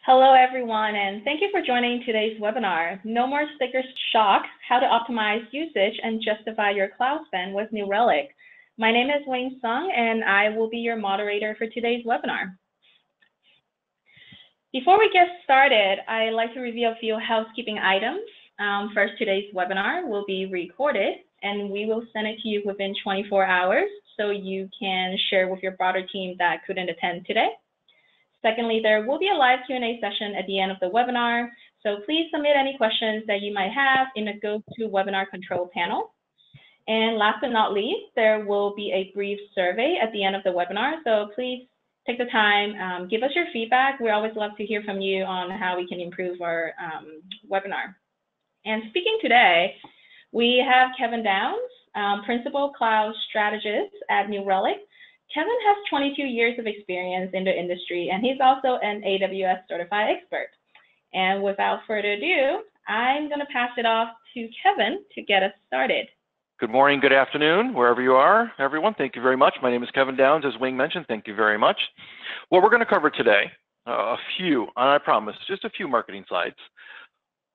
Hello, everyone, and thank you for joining today's webinar, No More Sticker Shock, How to Optimize Usage and Justify Your Cloud Spend with New Relic. My name is Wing Sung, and I will be your moderator for today's webinar. Before we get started, I'd like to review a few housekeeping items. First, today's webinar will be recorded, and we will send it to you within 24 hours so you can share with your broader team that couldn't attend today. Secondly, there will be a live Q&A session at the end of the webinar, so please submit any questions that you might have in the GoToWebinar control panel. And last but not least, there will be a brief survey at the end of the webinar, so please take the time, give us your feedback. We always love to hear from you on how we can improve our webinar. And speaking today, we have Kevin Downs, Principal Cloud Strategist at New Relic. Kevin has 22 years of experience in the industry, and he's also an AWS certified expert. And without further ado, I'm going to pass it off to Kevin to get us started. Good morning, good afternoon, wherever you are, everyone. Thank you very much. My name is Kevin Downs, as Wing mentioned. Thank you very much. What we're going to cover today, I promise, just a few marketing slides.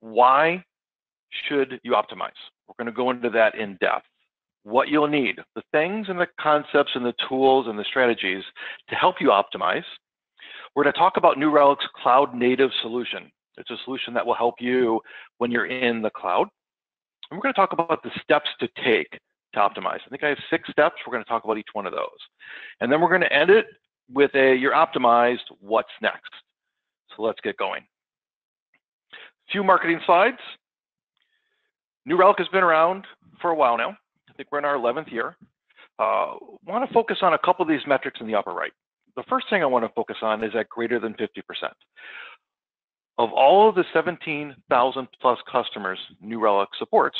Why should you optimize? We're going to go into that in depth. What you'll need, the things and the concepts and the tools and the strategies to help you optimize. We're going to talk about New Relic's cloud native solution. It's a solution that will help you when you're in the cloud. And we're going to talk about the steps to take to optimize. I think I have 6 steps. We're going to talk about each one of those. And then we're going to end it with you're optimized, what's next? So let's get going. A few marketing slides. New Relic has been around for a while now. I think we're in our 11th year. Want to focus on a couple of these metrics in the upper right. The first thing I want to focus on is at greater than 50%. Of all of the 17,000 plus customers New Relic supports,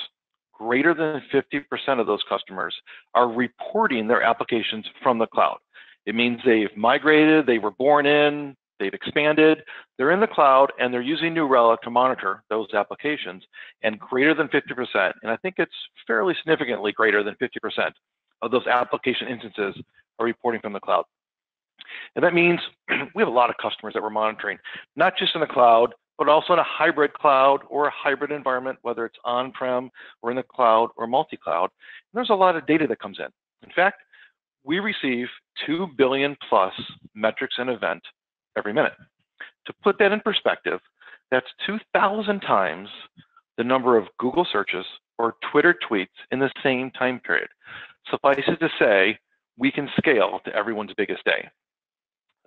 greater than 50% of those customers are reporting their applications from the cloud. It means they've migrated, they were born in, they've expanded, they're in the cloud, and they're using New Relic to monitor those applications, and greater than 50%, and I think it's fairly significantly greater than 50% of those application instances are reporting from the cloud. And that means we have a lot of customers that we're monitoring, not just in the cloud, but also in a hybrid cloud or a hybrid environment, whether it's on-prem or in the cloud or multi-cloud. There's a lot of data that comes in. In fact, we receive 2 billion plus metrics an event every minute. To put that in perspective, that's 2,000 times the number of Google searches or Twitter tweets in the same time period. Suffice it to say, we can scale to everyone's biggest day.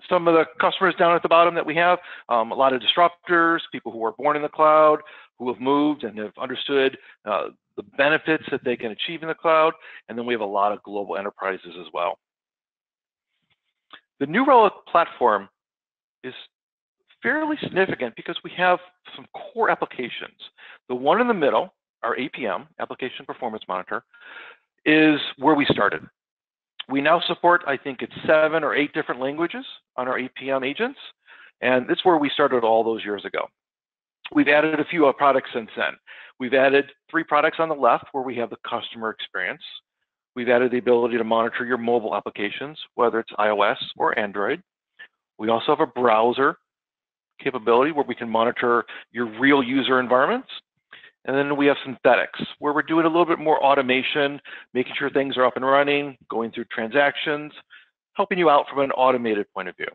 Some of the customers down at the bottom that we have, a lot of disruptors, people who were born in the cloud, who have moved and have understood the benefits that they can achieve in the cloud, and then we have a lot of global enterprises as well. The New Relic platform is fairly significant because we have some core applications. The one in the middle, our APM, Application Performance Monitor, is where we started. We now support, I think it's 7 or 8 different languages on our APM agents, and it's where we started all those years ago. We've added a few products since then. We've added 3 products on the left where we have the customer experience. We've added the ability to monitor your mobile applications, whether it's iOS or Android. We also have a browser capability where we can monitor your real user environments. And then we have synthetics, where we're doing a little bit more automation, making sure things are up and running, going through transactions, helping you out from an automated point of view.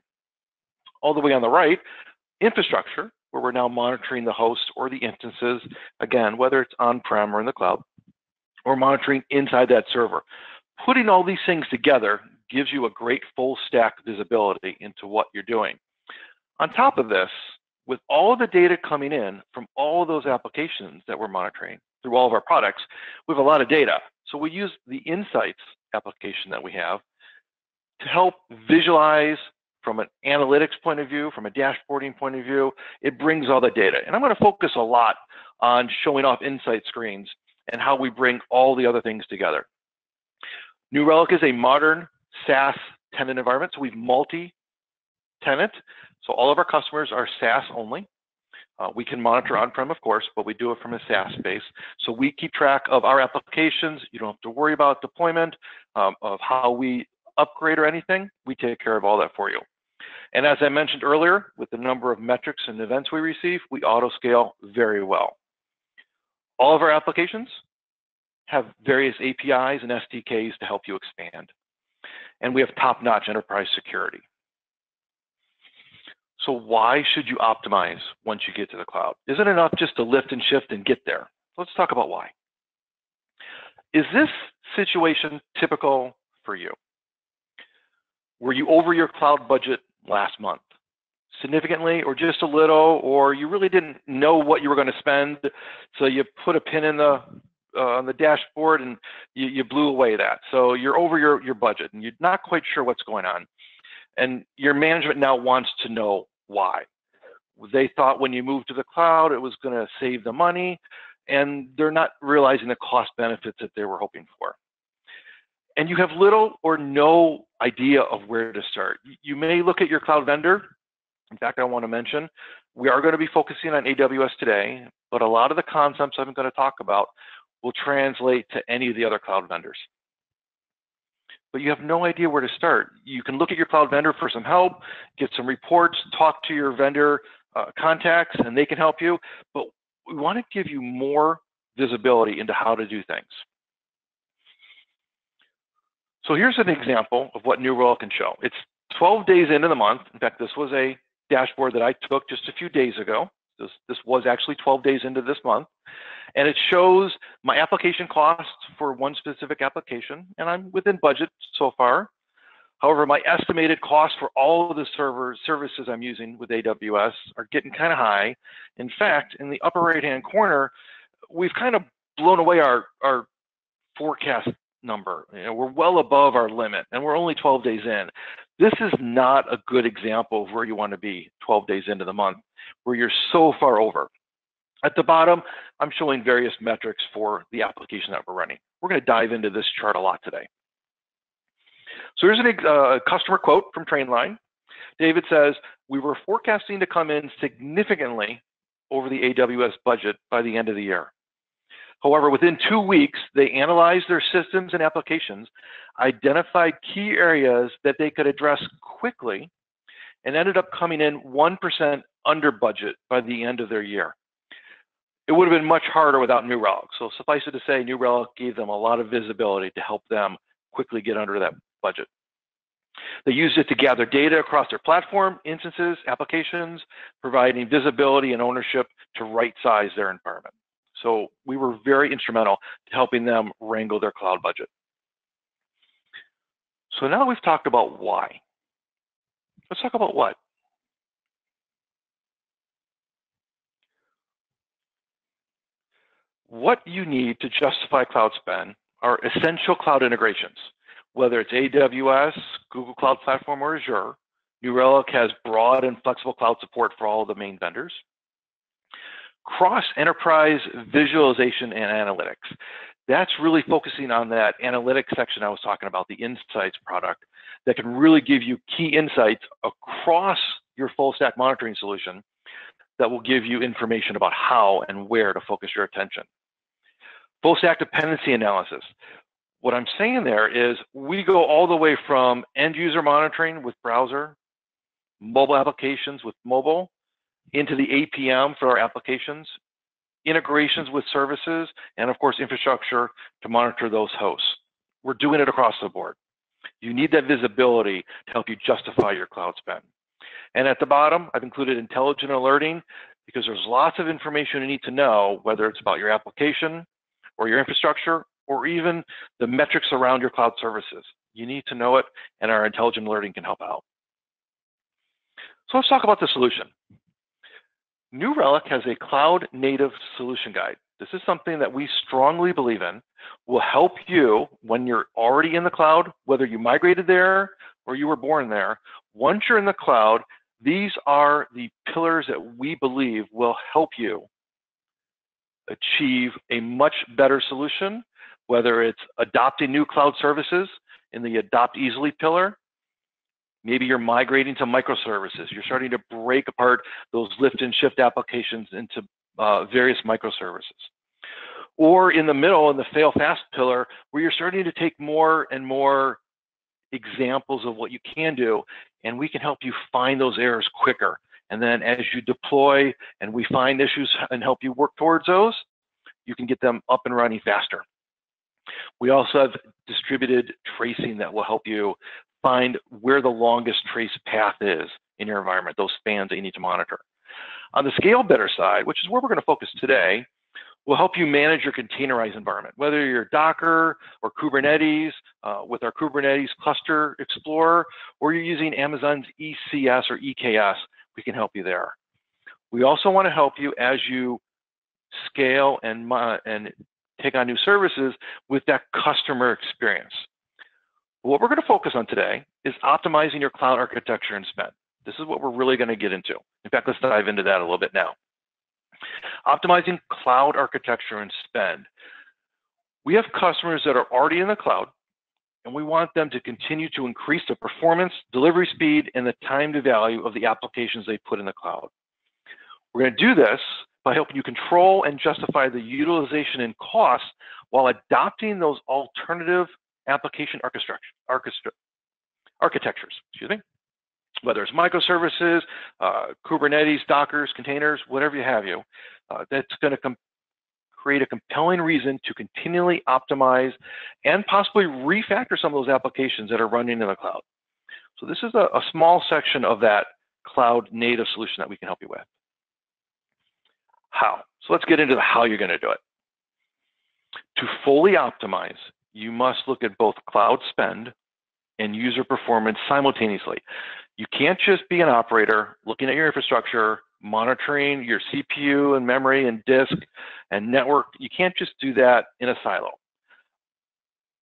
All the way on the right, infrastructure, where we're now monitoring the hosts or the instances, again, whether it's on-prem or in the cloud, or monitoring inside that server. Putting all these things together gives you a great full stack visibility into what you're doing. On top of this, with all of the data coming in from all of those applications that we're monitoring through all of our products, we have a lot of data. So we use the Insights application that we have to help visualize from an analytics point of view, from a dashboarding point of view. It brings all the data. And I'm going to focus a lot on showing off insight screens and how we bring all the other things together. New Relic is a modern SaaS tenant environment, so we've multi-tenant. So all of our customers are SaaS only. We can monitor on-prem, of course, but we do it from a SaaS base. So we keep track of our applications. You don't have to worry about deployment, of how we upgrade or anything. We take care of all that for you. And as I mentioned earlier, with the number of metrics and events we receive, we auto-scale very well. All of our applications have various APIs and SDKs to help you expand. And we have top-notch enterprise security. So why should you optimize once you get to the cloud? Isn't it enough just to lift and shift and get there? Let's talk about why. Is this situation typical for you? Were you over your cloud budget last month? Significantly, or just a little, or you really didn't know what you were going to spend, so you put a pin in the on the dashboard and you blew away that. So you're over your budget and you're not quite sure what's going on. And your management now wants to know why. They thought when you moved to the cloud, it was going to save the money, and they're not realizing the cost benefits that they were hoping for. And you have little or no idea of where to start. You may look at your cloud vendor. In fact, I want to mention, we are going to be focusing on AWS today, but a lot of the concepts I'm going to talk about will translate to any of the other cloud vendors. But you have no idea where to start. You can look at your cloud vendor for some help, get some reports, talk to your vendor contacts, and they can help you. But we want to give you more visibility into how to do things. So here's an example of what New Relic can show. It's 12 days into the month. In fact, this was a dashboard that I took just a few days ago. This was actually 12 days into this month. And it shows my application costs for one specific application, and I'm within budget so far. However, my estimated costs for all of the services I'm using with AWS are getting kind of high. In fact, in the upper right-hand corner, we've kind of blown away our forecast number. You know, we're well above our limit, and we're only 12 days in. This is not a good example of where you want to be 12 days into the month, where you're so far over. At the bottom, I'm showing various metrics for the application that we're running. We're going to dive into this chart a lot today. So here's a customer quote from Trainline. David says, we were forecasting to come in significantly over the AWS budget by the end of the year. However, within 2 weeks, they analyzed their systems and applications, identified key areas that they could address quickly, and ended up coming in 1% under budget by the end of their year. It would have been much harder without New Relic. So suffice it to say, New Relic gave them a lot of visibility to help them quickly get under that budget. They used it to gather data across their platform, instances, applications, providing visibility and ownership to right-size their environment. So we were very instrumental to helping them wrangle their cloud budget. So now we've talked about why. Let's talk about what. What you need to justify cloud spend are essential cloud integrations. Whether it's AWS, Google Cloud Platform, or Azure, New Relic has broad and flexible cloud support for all of the main vendors. Cross-enterprise visualization and analytics. That's really focusing on that analytics section I was talking about, the Insights product, that can really give you key insights across your full stack monitoring solution that will give you information about how and where to focus your attention. Full stack dependency analysis. What I'm saying there is we go all the way from end user monitoring with browser, mobile applications with mobile, into the APM for our applications, integrations with services, and of course, infrastructure to monitor those hosts. We're doing it across the board. You need that visibility to help you justify your cloud spend. And at the bottom, I've included intelligent alerting because there's lots of information you need to know, whether it's about your application or your infrastructure, or even the metrics around your cloud services. You need to know it, and our intelligent alerting can help out. So let's talk about the solution. New Relic has a cloud-native solution guide. This is something that we strongly believe in will help you when you're already in the cloud, whether you migrated there or you were born there. Once you're in the cloud, these are the pillars that we believe will help you achieve a much better solution, whether it's adopting new cloud services in the Adopt Easily pillar. Maybe you're migrating to microservices. You're starting to break apart those lift and shift applications into various microservices. Or in the middle, in the fail fast pillar, where you're starting to take more and more examples of what you can do, and we can help you find those errors quicker. And then as you deploy and we find issues and help you work towards those, you can get them up and running faster. We also have distributed tracing that will help you find where the longest trace path is in your environment, those spans that you need to monitor. On the scale better side, which is where we're going to focus today, will help you manage your containerized environment, whether you're Docker or Kubernetes with our Kubernetes Cluster Explorer, or you're using Amazon's ECS or EKS, we can help you there. We also want to help you as you scale and take on new services with that customer experience. What we're going to focus on today is optimizing your cloud architecture and spend. This is what we're really going to get into. In fact, let's dive into that a little bit now. Optimizing cloud architecture and spend. We have customers that are already in the cloud, and we want them to continue to increase the performance, delivery speed, and the time to value of the applications they put in the cloud. We're going to do this by helping you control and justify the utilization and costs while adopting those alternative application architectures, whether it's microservices, Kubernetes, Dockers, containers, whatever you have that's going to create a compelling reason to continually optimize and possibly refactor some of those applications that are running in the cloud. So this is a small section of that cloud native solution that we can help you with. How? So let's get into the how you're going to do it. To fully optimize, you must look at both cloud spend and user performance simultaneously. You can't just be an operator looking at your infrastructure, monitoring your CPU and memory and disk and network. You can't just do that in a silo.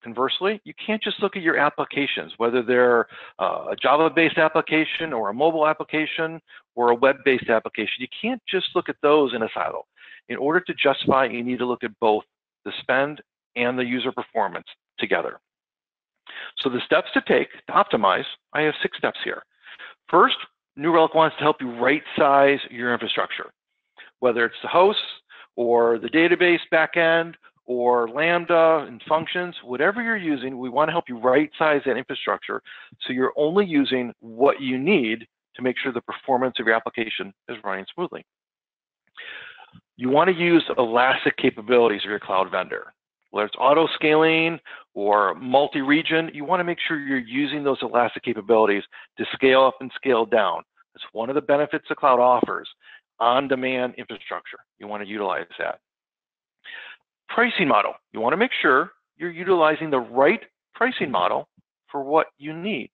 Conversely, you can't just look at your applications, whether they're a Java-based application or a mobile application or a web-based application. You can't just look at those in a silo. In order to justify, you need to look at both the spend and the user performance together. So the steps to take to optimize, I have 6 steps here. First, New Relic wants to help you right-size your infrastructure, whether it's the hosts or the database backend or Lambda and functions, whatever you're using, we want to help you right-size that infrastructure so you're only using what you need to make sure the performance of your application is running smoothly. You want to use elastic capabilities of your cloud vendor. Whether it's auto scaling or multi-region, you want to make sure you're using those elastic capabilities to scale up and scale down. That's one of the benefits the cloud offers, on-demand infrastructure. You want to utilize that. Pricing model. You want to make sure you're utilizing the right pricing model for what you need.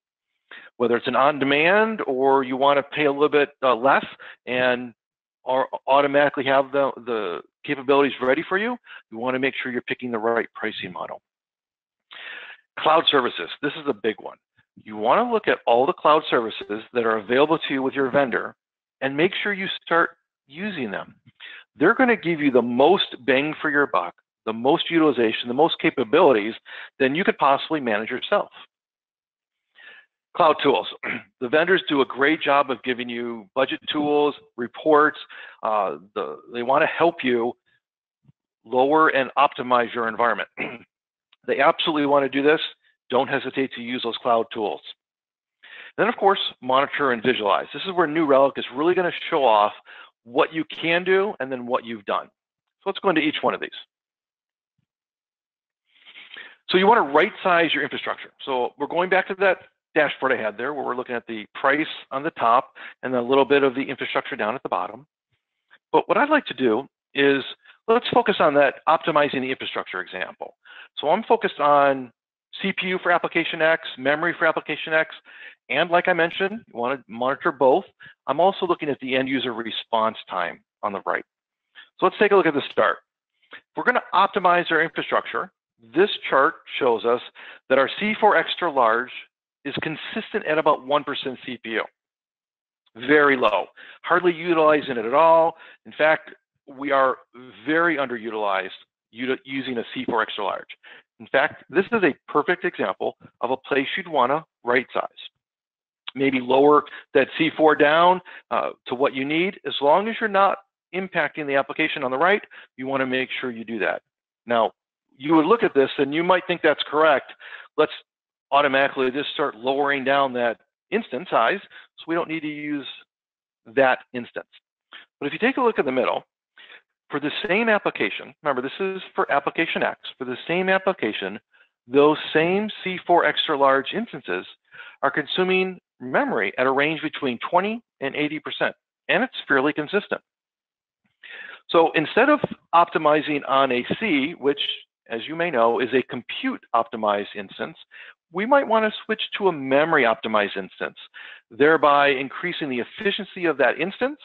Whether it's an on-demand or you want to pay a little bit less and automatically have the capabilities ready for you, you want to make sure you're picking the right pricing model. Cloud services. This is a big one. You want to look at all the cloud services that are available to you with your vendor and make sure you start using them. They're going to give you the most bang for your buck, the most utilization, the most capabilities than you could possibly manage yourself. Cloud tools. The vendors do a great job of giving you budget tools, reports. They want to help you lower and optimize your environment. They absolutely want to do this. Don't hesitate to use those cloud tools. Then, of course, monitor and visualize. This is where New Relic is really going to show off what you can do and then what you've done. So let's go into each one of these. So you want to right-size your infrastructure. So we're going back to that dashboard I had there where we're looking at the price on the top and a little bit of the infrastructure down at the bottom. But what I'd like to do is let's focus on that optimizing the infrastructure example. So I'm focused on CPU for application X, memory for application X, and like I mentioned, you want to monitor both. I'm also looking at the end user response time on the right. So let's take a look at the start. If we're going to optimize our infrastructure, this chart shows us that our C4 extra large is consistent at about 1% CPU. Very low, hardly utilizing it at all. In fact, we are very underutilized using a C4 extra large. In fact, this is a perfect example of a place you'd want to right size. Maybe lower that C4 down to what you need. As long as you're not impacting the application on the right, you want to make sure you do that. Now, you would look at this and you might think that's correct. Let's automatically just start lowering down that instance size, so we don't need to use that instance. But if you take a look at the middle, for the same application, remember this is for application X, for the same application, those same C4 extra large instances are consuming memory at a range between 20 and 80%, and it's fairly consistent. So instead of optimizing on a C, which, as you may know, is a compute optimized instance, we might want to switch to a memory optimized instance, thereby increasing the efficiency of that instance,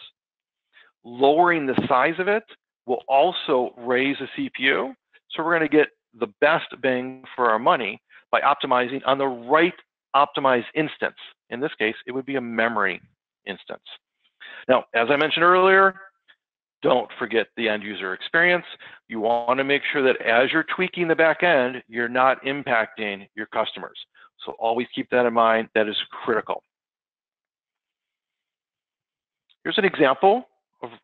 lowering the size of it, will also raise the CPU. So we're going to get the best bang for our money by optimizing on the right optimized instance. In this case, it would be a memory instance. Now, as I mentioned earlier, don't forget the end user experience. You want to make sure that as you're tweaking the back end, you're not impacting your customers. So always keep that in mind. That is critical. Here's an example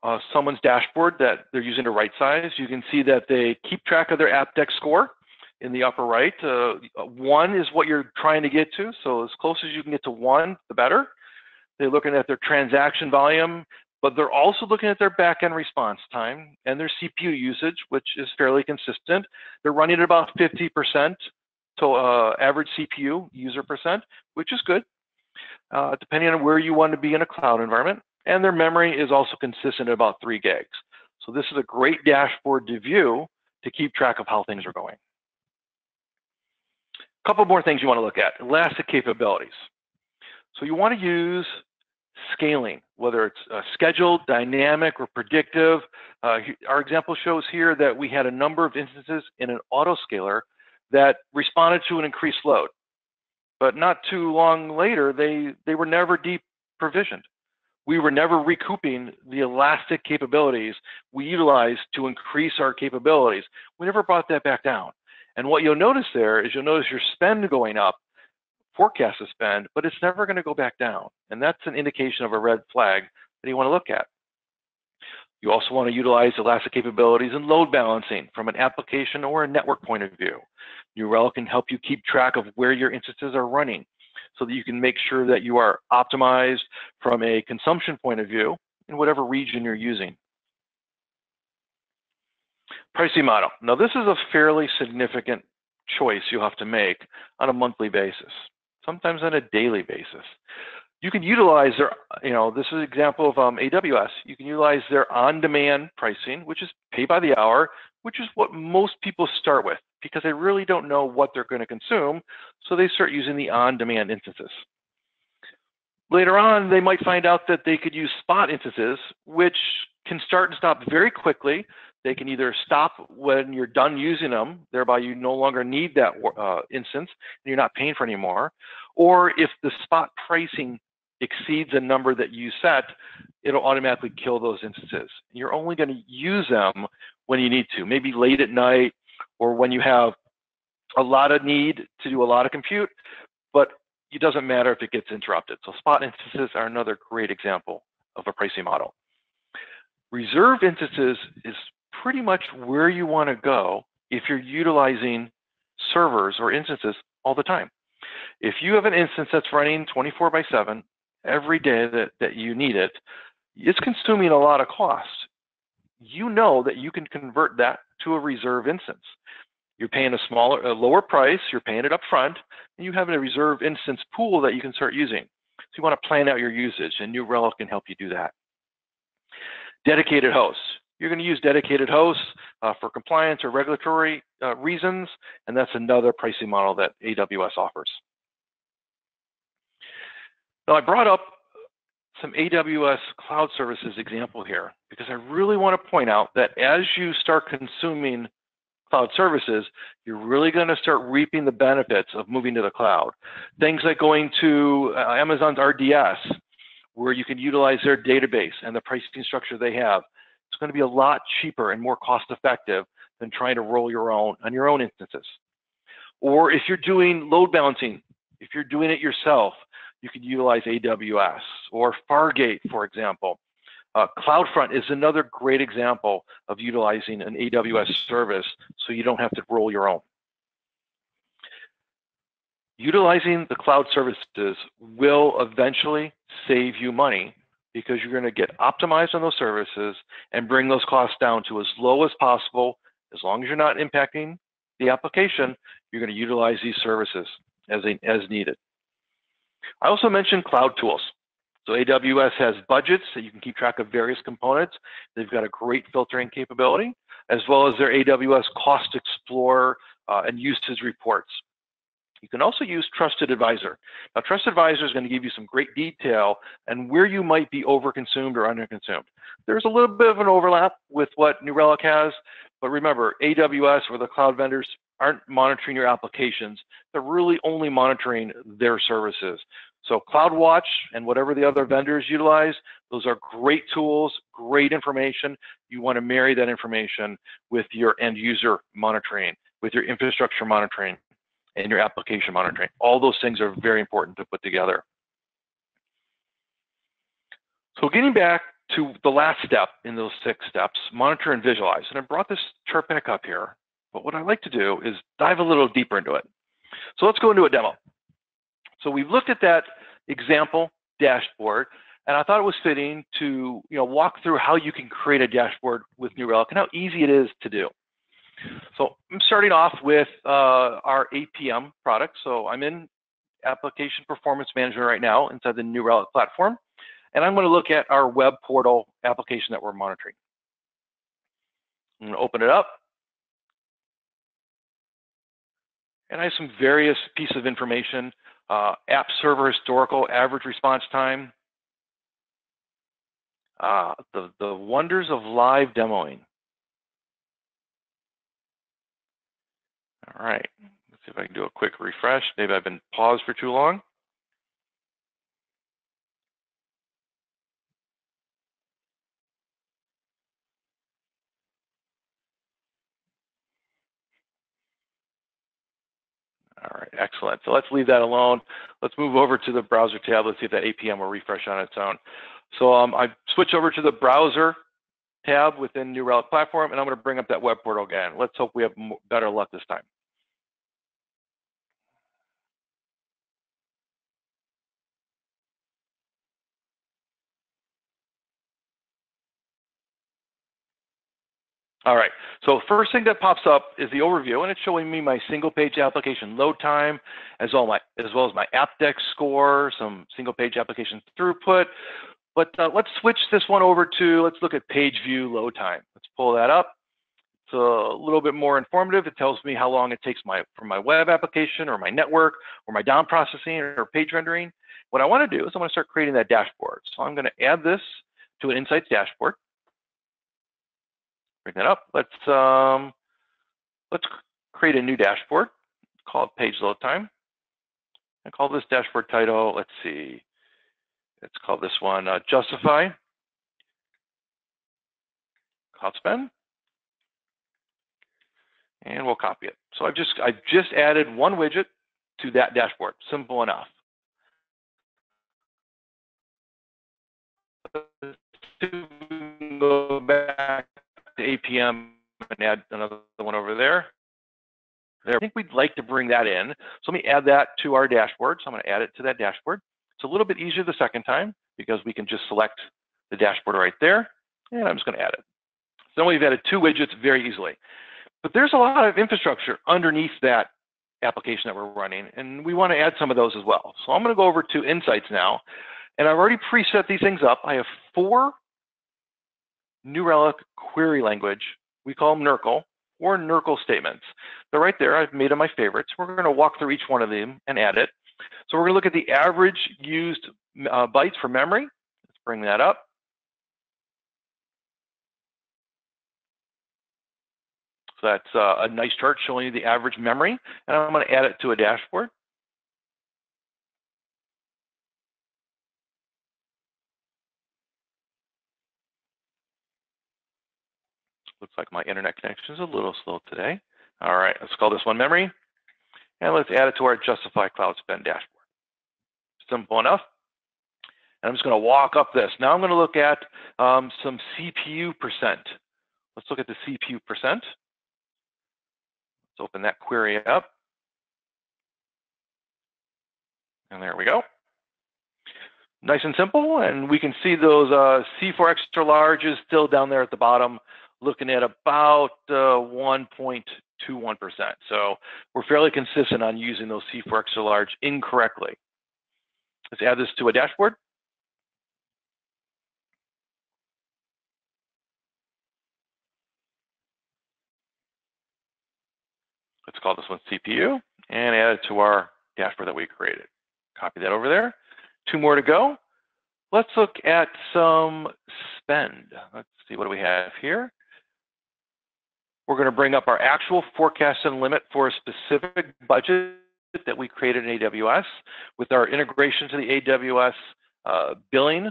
of someone's dashboard that they're using to right size. You can see that they keep track of their AppDex score in the upper right. 1 is what you're trying to get to, so as close as you can get to 1, the better. They're looking at their transaction volume, but they're also looking at their back-end response time and their CPU usage, which is fairly consistent. They're running at about 50% to average CPU user percent, which is good, depending on where you want to be in a cloud environment. And their memory is also consistent at about 3 gigs. So this is a great dashboard to view to keep track of how things are going. A couple more things you want to look at: elastic capabilities. So you want to use scaling, whether it's scheduled, dynamic, or predictive. Our example shows here that we had a number of instances in an autoscaler that responded to an increased load. But not too long later, they were never deprovisioned. We were never recouping the elastic capabilities we utilized to increase our capabilities. We never brought that back down. And what you'll notice there is you'll notice your spend going up, forecast to spend, but it's never going to go back down. And that's an indication of a red flag that you want to look at. You also want to utilize elastic capabilities in load balancing from an application or a network point of view. New Relic can help you keep track of where your instances are running so that you can make sure that you are optimized from a consumption point of view in whatever region you're using. Pricing model. Now, this is a fairly significant choice you have to make on a monthly basis, sometimes on a daily basis. You can utilize their, this is an example of AWS. You can utilize their on-demand pricing, which is pay by the hour, which is what most people start with because they really don't know what they're going to consume, so they start using the on-demand instances. Later on, they might find out that they could use spot instances, which can start and stop very quickly. They can either stop when you're done using them, thereby you no longer need that instance and you're not paying for any more. Or if the spot pricing exceeds a number that you set, it'll automatically kill those instances. You're only going to use them when you need to, maybe late at night or when you have a lot of need to do a lot of compute, but it doesn't matter if it gets interrupted. So spot instances are another great example of a pricing model. Reserve instances is pretty much where you want to go if you're utilizing servers or instances all the time. If you have an instance that's running 24/7 every day that you need it, it's consuming a lot of cost. You know that you can convert that to a reserve instance. You're paying a lower price, you're paying it up front, and you have a reserve instance pool that you can start using. So you want to plan out your usage, and New Relic can help you do that. Dedicated hosts. You're going to use dedicated hosts for compliance or regulatory reasons, and that's another pricing model that AWS offers. Now, I brought up some AWS cloud services example here because I really want to point out that as you start consuming cloud services, you're really going to start reaping the benefits of moving to the cloud. Things like going to Amazon's RDS, where you can utilize their database and the pricing structure they have. It's going to be a lot cheaper and more cost effective than trying to roll your own on your own instances. Or if you're doing load balancing, if you're doing it yourself, you can utilize AWS or Fargate, for example. CloudFront is another great example of utilizing an AWS service so you don't have to roll your own. Utilizing the cloud services will eventually save you money because you're going to get optimized on those services and bring those costs down to as low as possible. As long as you're not impacting the application, you're going to utilize these services as needed. I also mentioned cloud tools. So AWS has budgets that you can keep track of various components. They've got a great filtering capability, as well as their AWS Cost Explorer and usage reports. You can also use Trusted Advisor. Now, Trusted Advisor is going to give you some great detail and where you might be overconsumed or underconsumed. There's a little bit of an overlap with what New Relic has, but remember, AWS or the cloud vendors aren't monitoring your applications. They're really only monitoring their services. So CloudWatch and whatever the other vendors utilize, those are great tools, great information. You want to marry that information with your end user monitoring, with your infrastructure monitoring, and your application monitoring. All those things are very important to put together. So getting back to the last step in those 6 steps, monitor and visualize. And I brought this chart back up here, but what I'd like to do is dive a little deeper into it. So let's go into a demo. So we've looked at that example dashboard, and I thought it was fitting to walk through how you can create a dashboard with New Relic and how easy it is to do. So I'm starting off with our APM product. So I'm in Application Performance Management right now inside the New Relic platform. And I'm going to look at our web portal application that we're monitoring. I'm going to open it up. And I have some various pieces of information. App server historical, average response time. The wonders of live demoing. All right, let's see if I can do a quick refresh. Maybe I've been paused for too long. All right, excellent. So let's leave that alone. Let's move over to the browser tab. Let's see if that APM will refresh on its own. So I switch over to the browser tab within New Relic Platform, and I'm going to bring up that web portal again. Let's hope we have better luck this time. All right, so first thing that pops up is the overview, and it's showing me my single page application load time, as well as my AppDex score, some single page application throughput. But let's switch this one over to, let's look at page view load time. Let's pull that up. It's a little bit more informative. It tells me how long it takes for my web application or my network or my DOM processing or page rendering. What I want to do is I want to start creating that dashboard. So I'm going to add this to an Insights dashboard. Bring that up. Let's create a new dashboard. Call it page load time. I call this dashboard title, let's see. Let's call this one Justify Cloud Spend. And we'll copy it. So I've just added one widget to that dashboard. Simple enough. Go back to APM and add another one over there. I think we'd like to bring that in. So let me add that to our dashboard. So I'm going to add it to that dashboard. It's a little bit easier the second time because we can just select the dashboard right there. And I'm just going to add it. So now we've added 2 widgets very easily. But there's a lot of infrastructure underneath that application that we're running, and we want to add some of those as well. So I'm going to go over to Insights now, and I've already preset these things up. I have 4 New Relic query language, we call them NRCL, or NRCL statements. They're right there. I've made them my favorites. We're going to walk through each one of them and add it. So we're going to look at the average used bytes for memory. Let's bring that up. So that's a nice chart showing you the average memory, and I'm going to add it to a dashboard. Looks like my internet connection is a little slow today. All right, let's call this one memory, and let's add it to our Justify Cloud Spend dashboard. Simple enough. And I'm just going to walk up this. Now I'm going to look at some CPU percent. Let's look at the CPU percent. Let's open that query up. And there we go. Nice and simple, and we can see those C4 extra larges still down there at the bottom, looking at about 1.21%. So we're fairly consistent on using those C4 extra large incorrectly. Let's add this to a dashboard. Let's call this one CPU and add it to our dashboard that we created. Copy that over there. 2 more to go. Let's look at some spend. Let's see, what do we have here? We're going to bring up our actual forecasted limit for a specific budget that we created in AWS. With our integration to the AWS billing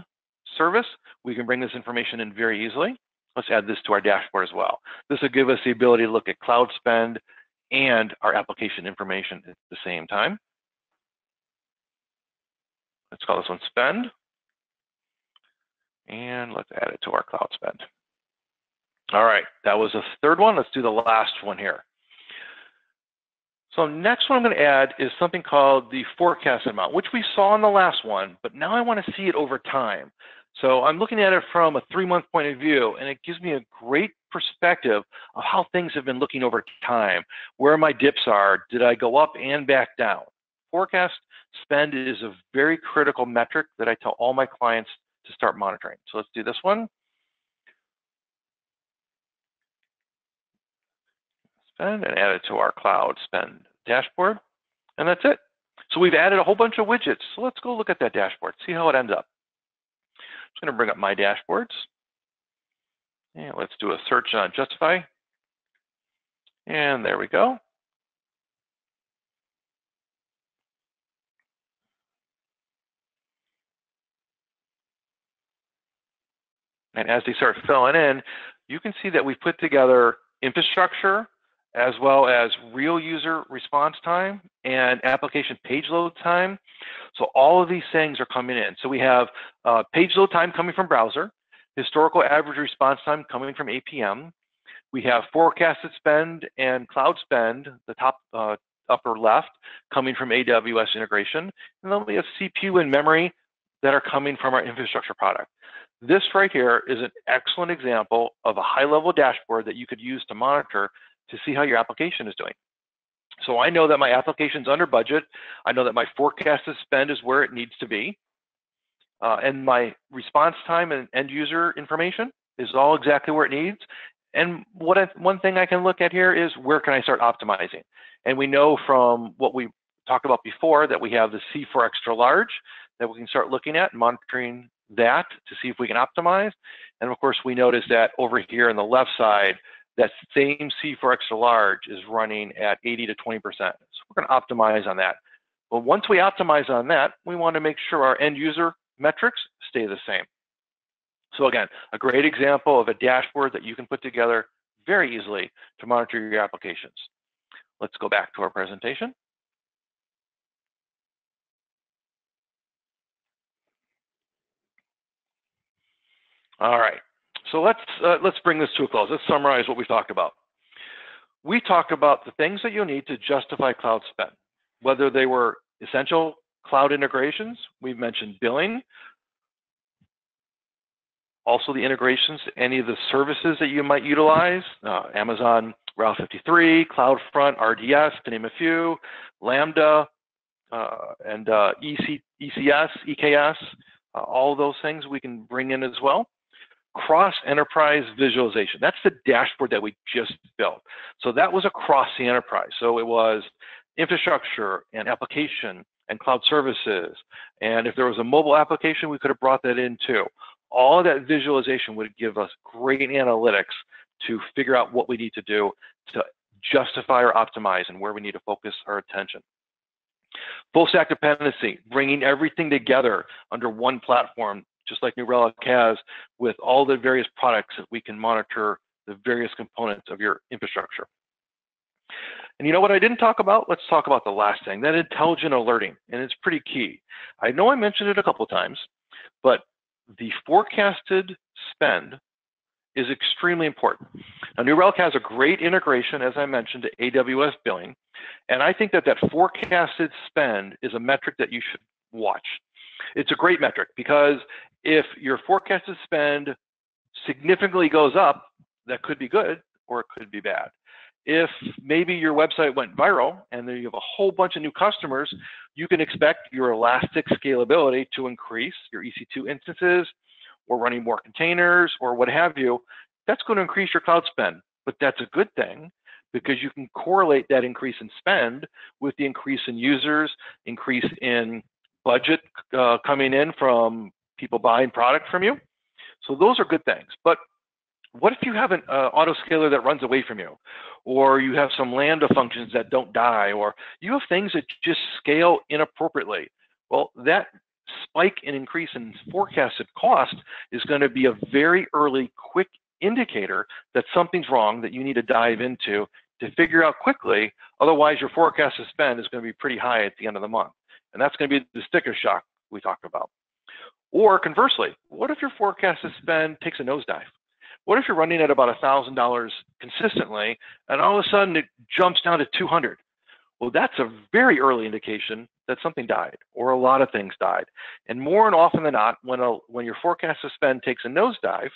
service, we can bring this information in very easily. Let's add this to our dashboard as well. This will give us the ability to look at cloud spend and our application information at the same time. Let's call this one spend. And let's add it to our cloud spend. All right, that was the third one. Let's do the last one here. So next one I'm going to add is something called the forecast amount, which we saw in the last one, but now I want to see it over time. So I'm looking at it from a 3-month point of view, and it gives me a great perspective of how things have been looking over time, where my dips are, did I go up and back down. Forecast spend is a very critical metric that I tell all my clients to start monitoring. So let's do this one. Spend and add it to our cloud spend dashboard. And that's it. So we've added a whole bunch of widgets. So let's go look at that dashboard, see how it ends up. I'm just going to bring up my dashboards. And let's do a search on Justify. And there we go. And as they start filling in, you can see that we've put together infrastructure as well as real user response time and application page load time. So all of these things are coming in. So we have page load time coming from browser, historical average response time coming from APM. We have forecasted spend and cloud spend, the top upper left, coming from AWS integration. And then we have CPU and memory that are coming from our infrastructure product. This right here is an excellent example of a high-level dashboard that you could use to monitor to see how your application is doing. So I know that my application's under budget. I know that my forecasted spend is where it needs to be. And my response time and end user information is all exactly where it needs. And one thing I can look at here is where can I start optimizing? And we know from what we talked about before that we have the C4 extra large that we can start looking at and monitoring that to see if we can optimize. And of course, we notice that over here on the left side, that same C4 extra large is running at 80 to 20%. So we're going to optimize on that. But once we optimize on that, we want to make sure our end user metrics stay the same. So again, a great example of a dashboard that you can put together very easily to monitor your applications. Let's go back to our presentation. All right, so let's bring this to a close. Let's summarize what we talked about. We talked about the things that you'll need to justify cloud spend, whether they were essential cloud integrations. We've mentioned billing, also the integrations to any of the services that you might utilize, Amazon Route 53, CloudFront, RDS, to name a few, Lambda, and ECS, EKS, all those things we can bring in as well. Cross-enterprise visualization. That's the dashboard that we just built. So that was across the enterprise. So it was infrastructure and application and cloud services. And if there was a mobile application, we could have brought that in too. All of that visualization would give us great analytics to figure out what we need to do to justify or optimize and where we need to focus our attention. Full stack dependency, bringing everything together under one platform, just like New Relic has, with all the various products that we can monitor the various components of your infrastructure. And you know what I didn't talk about? Let's talk about the last thing, that intelligent alerting, and it's pretty key. I know I mentioned it a couple of times, but the forecasted spend is extremely important. Now, New Relic has a great integration, as I mentioned, to AWS billing, and I think that that forecasted spend is a metric that you should watch. It's a great metric because if your forecasted spend significantly goes up, that could be good or it could be bad. If maybe your website went viral and then you have a whole bunch of new customers, you can expect your elastic scalability to increase, your EC2 instances, or running more containers, or what have you. That's going to increase your cloud spend, but that's a good thing because you can correlate that increase in spend with the increase in users, increase in budget coming in from people buying product from you. So those are good things. But what if you have an autoscaler that runs away from you, or you have some Lambda functions that don't die, or you have things that just scale inappropriately? Well, that spike in increase in forecasted cost is going to be a very early, quick indicator that something's wrong that you need to dive into to figure out quickly. Otherwise, your forecasted spend is going to be pretty high at the end of the month. And that's going to be the sticker shock we talked about. Or conversely, what if your forecasted spend takes a nosedive? What if you're running at about $1,000 consistently, and all of a sudden it jumps down to 200? Well, that's a very early indication that something died, or a lot of things died. And more and often than not, when your forecasted spend takes a nosedive,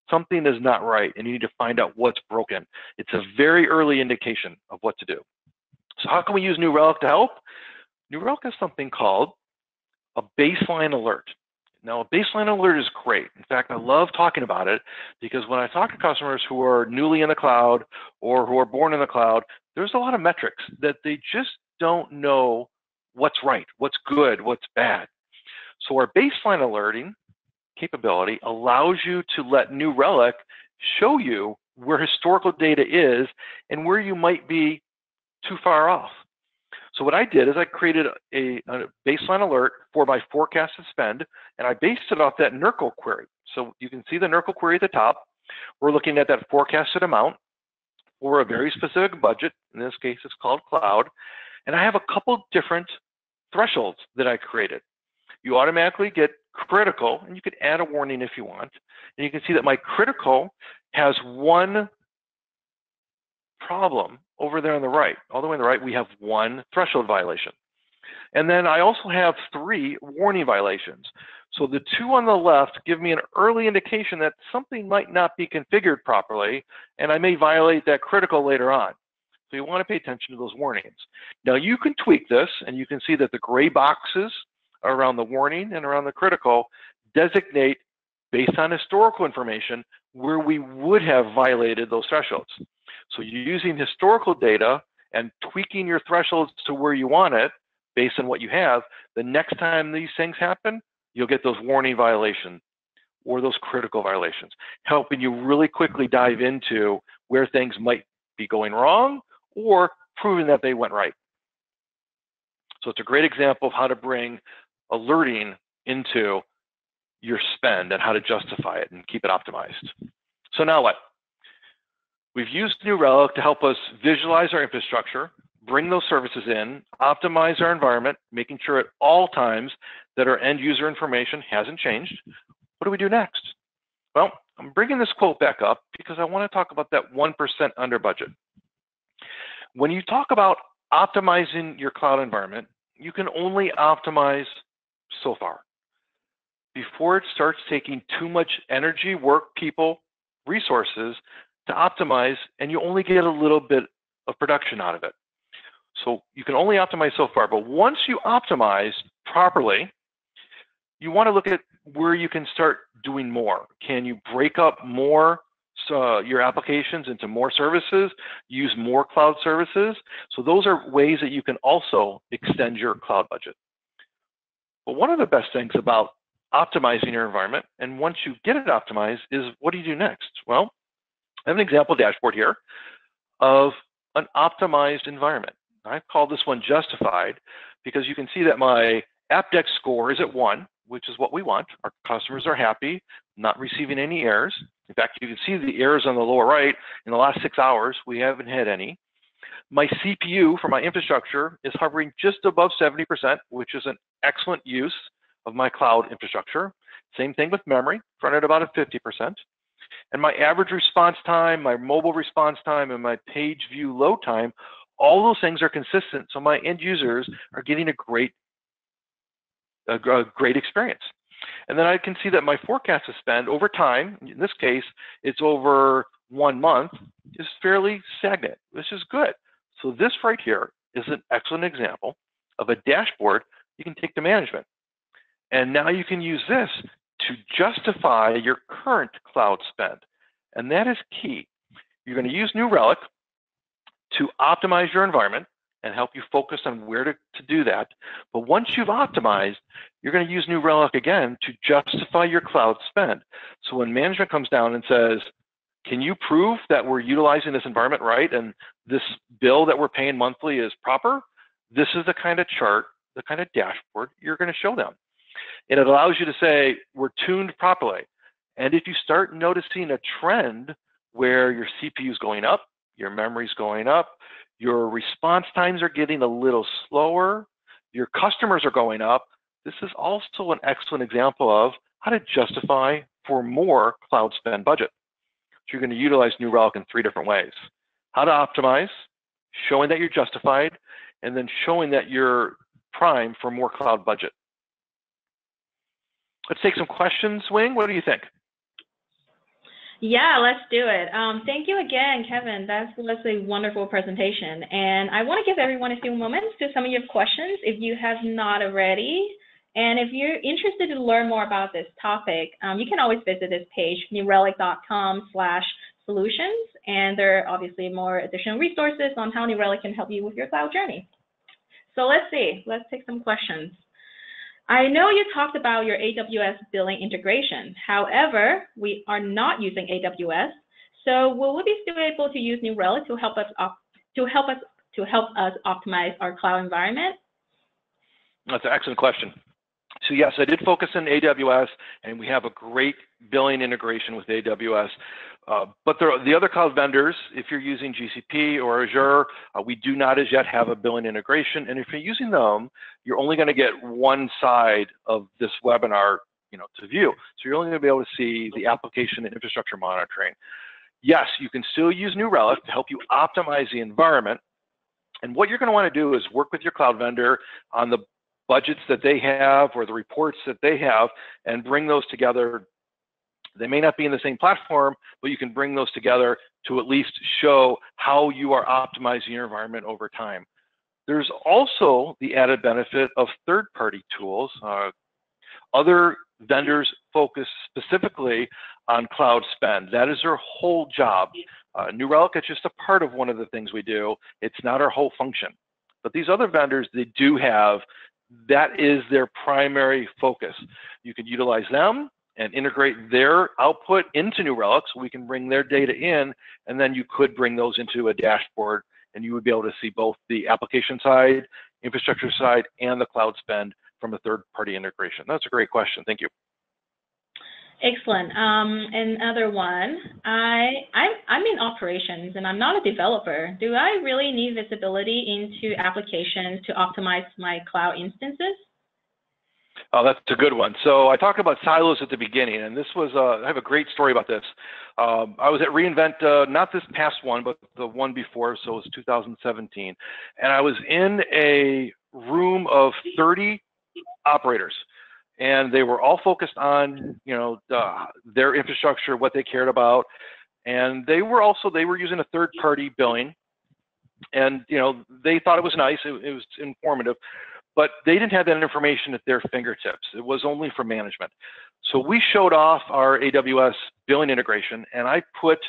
something is not right, and you need to find out what's broken. It's a very early indication of what to do. So how can we use New Relic to help? New Relic has something called a baseline alert. Now, a baseline alert is great. In fact, I love talking about it because when I talk to customers who are newly in the cloud or who are born in the cloud, there's a lot of metrics that they just don't know what's right, what's good, what's bad. So our baseline alerting capability allows you to let New Relic show you where historical data is and where you might be too far off. So what I did is I created a baseline alert for my forecasted spend, and I based it off that NERCL query. So you can see the NERCL query at the top. We're looking at that forecasted amount for a very specific budget. In this case, it's called cloud. And I have a couple different thresholds that I created. You automatically get critical, and you could add a warning if you want. And you can see that my critical has one problem over there on the right. All the way on the right, we have one threshold violation. And then I also have 3 warning violations. So the 2 on the left give me an early indication that something might not be configured properly, and I may violate that critical later on. So you want to pay attention to those warnings. Now you can tweak this, and you can see that the gray boxes around the warning and around the critical designate, based on historical information, where we would have violated those thresholds. So you're using historical data and tweaking your thresholds to where you want it based on what you have. The next time these things happen, you'll get those warning violations or those critical violations, helping you really quickly dive into where things might be going wrong or proving that they went right. So it's a great example of how to bring alerting into your spend and how to justify it and keep it optimized. So now what? We've used New Relic to help us visualize our infrastructure, bring those services in, optimize our environment, making sure at all times that our end user information hasn't changed. What do we do next? Well, I'm bringing this quote back up because I want to talk about that 1% under budget. When you talk about optimizing your cloud environment, you can only optimize so far before it starts taking too much energy, work, people, resources to optimize, and you only get a little bit of production out of it. So you can only optimize so far, but once you optimize properly, you want to look at where you can start doing more. Can you break up more your applications into more services, use more cloud services? So those are ways that you can also extend your cloud budget. But one of the best things about optimizing your environment, and once you get it optimized, is what do you do next? Well, I have an example dashboard here of an optimized environment. I've called this one justified because you can see that my AppDex score is at 1, which is what we want. Our customers are happy, not receiving any errors. In fact, you can see the errors on the lower right. In the last 6 hours, we haven't had any. My CPU for my infrastructure is hovering just above 70%, which is an excellent use of my cloud infrastructure. Same thing with memory, run at about a 50%. And my average response time, my mobile response time, and my page view load time, all those things are consistent. So my end users are getting a great experience. And then I can see that my forecast to spend over time, in this case, it's over 1 month, is fairly stagnant, which is good. So this right here is an excellent example of a dashboard you can take to management. And now you can use this to justify your current cloud spend. And that is key. You're going to use New Relic to optimize your environment and help you focus on where to do that. But once you've optimized, you're going to use New Relic again to justify your cloud spend. So when management comes down and says, can you prove that we're utilizing this environment right and this bill that we're paying monthly is proper? This is the kind of chart, the kind of dashboard you're going to show them. And it allows you to say, we're tuned properly. And if you start noticing a trend where your CPU is going up, your memory's going up, your response times are getting a little slower, your customers are going up, this is also an excellent example of how to justify for more cloud spend budget. So you're going to utilize New Relic in 3 different ways. How to optimize, showing that you're justified, and then showing that you're prime for more cloud budget. Let's take some questions, Wing. What do you think? Yeah, let's do it. Thank you again, Kevin. That was a wonderful presentation. And I want to give everyone a few moments to some of your questions if you have not already. And if you're interested to learn more about this topic, you can always visit this page, newrelic.com/solutions. And there are obviously more additional resources on how New Relic can help you with your cloud journey. So let's see. Let's take some questions. I know you talked about your AWS billing integration. However, we are not using AWS. So will we be still able to use New Relic to help us optimize our cloud environment? That's an excellent question. So yes, I did focus on AWS, and we have a great billing integration with AWS. But the other cloud vendors, if you're using GCP or Azure, we do not as yet have a billing integration. And if you're using them, you're only going to get one side of this webinar, to view. So you're only going to be able to see the application and infrastructure monitoring. Yes, you can still use New Relic to help you optimize the environment. And what you're going to want to do is work with your cloud vendor on the budgets that they have or the reports that they have and bring those together. They may not be in the same platform, but you can bring those together to at least show how you are optimizing your environment over time. There's also the added benefit of third-party tools. Other vendors focus specifically on cloud spend. That is their whole job. New Relic is just a part of one of the things we do. It's not our whole function. But these other vendors, they do have, that is their primary focus. You can utilize them and integrate their output into New Relic so we can bring their data in, and then you could bring those into a dashboard and you would be able to see both the application side, infrastructure side, and the cloud spend from a third-party integration. That's a great question. Thank you. Excellent. Another one. I'm in operations and I'm not a developer. Do I really need visibility into applications to optimize my cloud instances? Oh, that's a good one. So I talked about silos at the beginning, and this was, I have a great story about this. I was at reInvent, not this past one, but the one before, so it was 2017. And I was in a room of 30 operators, and they were all focused on, their infrastructure, what they cared about. And they were using a third-party billing, and, they thought it was nice, it was informative. But they didn't have that information at their fingertips. It was only for management. So we showed off our AWS billing integration, and I put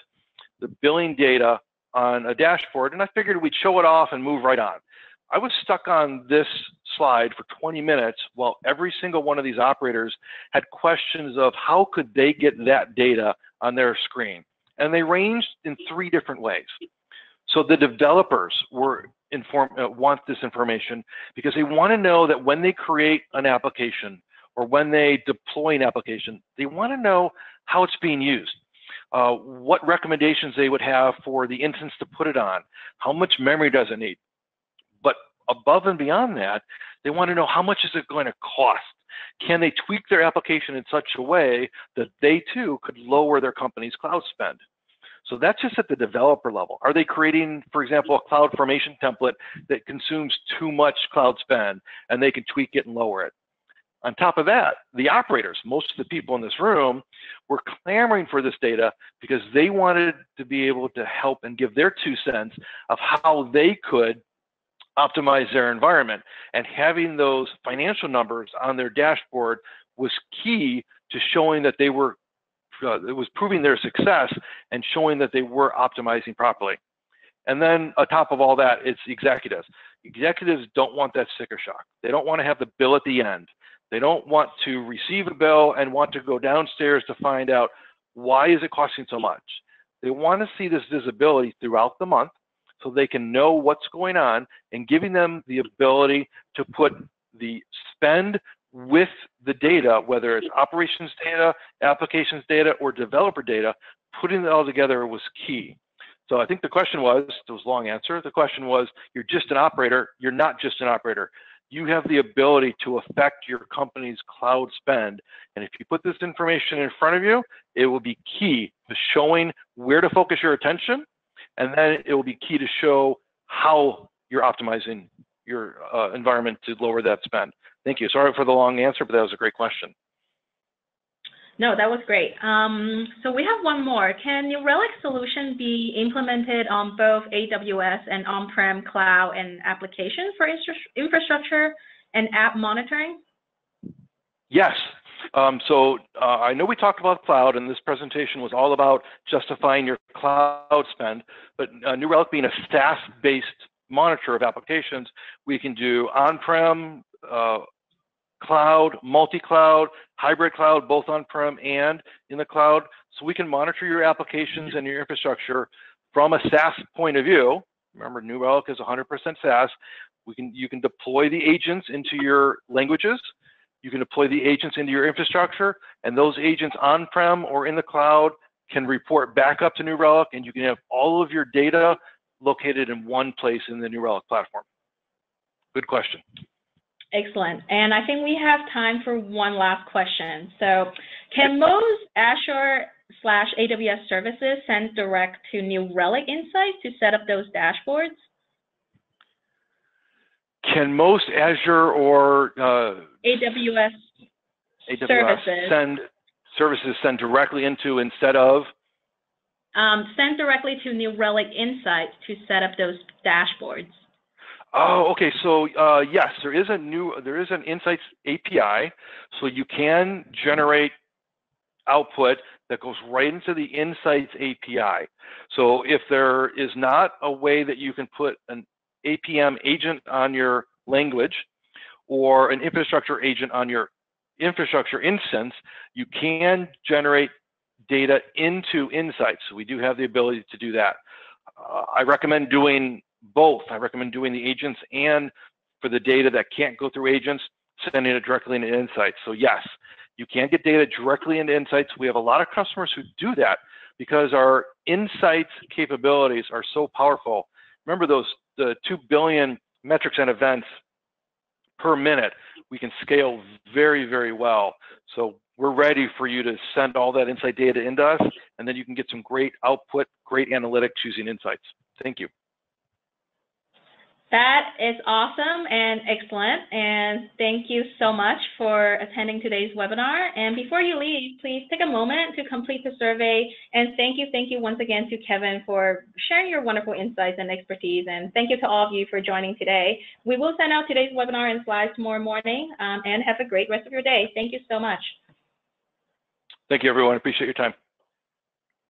the billing data on a dashboard, and I figured we'd show it off and move right on. I was stuck on this slide for 20 minutes while every single one of these operators had questions of how could they get that data on their screen. And they ranged in 3 different ways. So the developers want this information because they want to know that when they create an application or when they deploy an application, they want to know how it's being used, what recommendations they would have for the instance to put it on, how much memory does it need. But above and beyond that, they want to know how much is it going to cost. Can they tweak their application in such a way that they too could lower their company's cloud spend? So that's just at the developer level. Are they creating, for example, a cloud formation template that consumes too much cloud spend and they can tweak it and lower it? On top of that, the operators, most of the people in this room, were clamoring for this data because they wanted to be able to help and give their 2 cents of how they could optimize their environment. And having those financial numbers on their dashboard was key to showing that they were, it was proving their success and showing that they were optimizing properly. And then on top of all that, it's executives. Executives don't want that sticker shock. They don't want to have the bill at the end. They don't want to receive a bill and want to go downstairs to find out why is it costing so much. They want to see this visibility throughout the month so they can know what's going on, and giving them the ability to put the spend with the data, whether it's operations data, applications data, or developer data, putting it all together was key. So I think the question was, it was a long answer, the question was, you're just an operator, you're not just an operator. You have the ability to affect your company's cloud spend. And if you put this information in front of you, it will be key to showing where to focus your attention. And then it will be key to show how you're optimizing your environment to lower that spend. Thank you. Sorry for the long answer, but that was a great question. No, that was great. So we have one more. Can New Relic solution be implemented on both AWS and on-prem cloud and applications for infrastructure and app monitoring? Yes. I know we talked about cloud, and this presentation was all about justifying your cloud spend, but New Relic being a SaaS-based monitor of applications, we can do on-prem, cloud, multi-cloud, hybrid cloud, both on-prem and in the cloud. So we can monitor your applications and your infrastructure from a SaaS point of view. Remember, New Relic is 100% SaaS. You can deploy the agents into your languages. You can deploy the agents into your infrastructure, and those agents on-prem or in the cloud can report back up to New Relic, and you can have all of your data located in one place in the New Relic platform. Good question. Excellent. And I think we have time for one last question. So can most Azure/AWS services send direct to New Relic Insights to set up those dashboards? Can most Azure or AWS services send directly into instead of? Send directly to New Relic Insights to set up those dashboards. Oh, okay. So yes, there is an Insights API, so you can generate output that goes right into the Insights API. So if there is not a way that you can put an APM agent on your language or an infrastructure agent on your infrastructure instance, you can generate data into Insights. So we do have the ability to do that. I recommend doing both. I recommend doing the agents, and for the data that can't go through agents, sending it directly into Insights. So yes, you can get data directly into Insights. We have a lot of customers who do that because our Insights capabilities are so powerful. Remember the 2 billion metrics and events per minute. We can scale very, very well. So we're ready for you to send all that Insight data into us, and then you can get some great output, great analytics using Insights. Thank you. That is awesome and excellent, and thank you so much for attending today's webinar. And before you leave, please take a moment to complete the survey. And thank you once again to Kevin for sharing your wonderful insights and expertise. And thank you to all of you for joining today. We will send out today's webinar and slides tomorrow morning, and have a great rest of your day. Thank you so much. Thank you, everyone. Appreciate your time.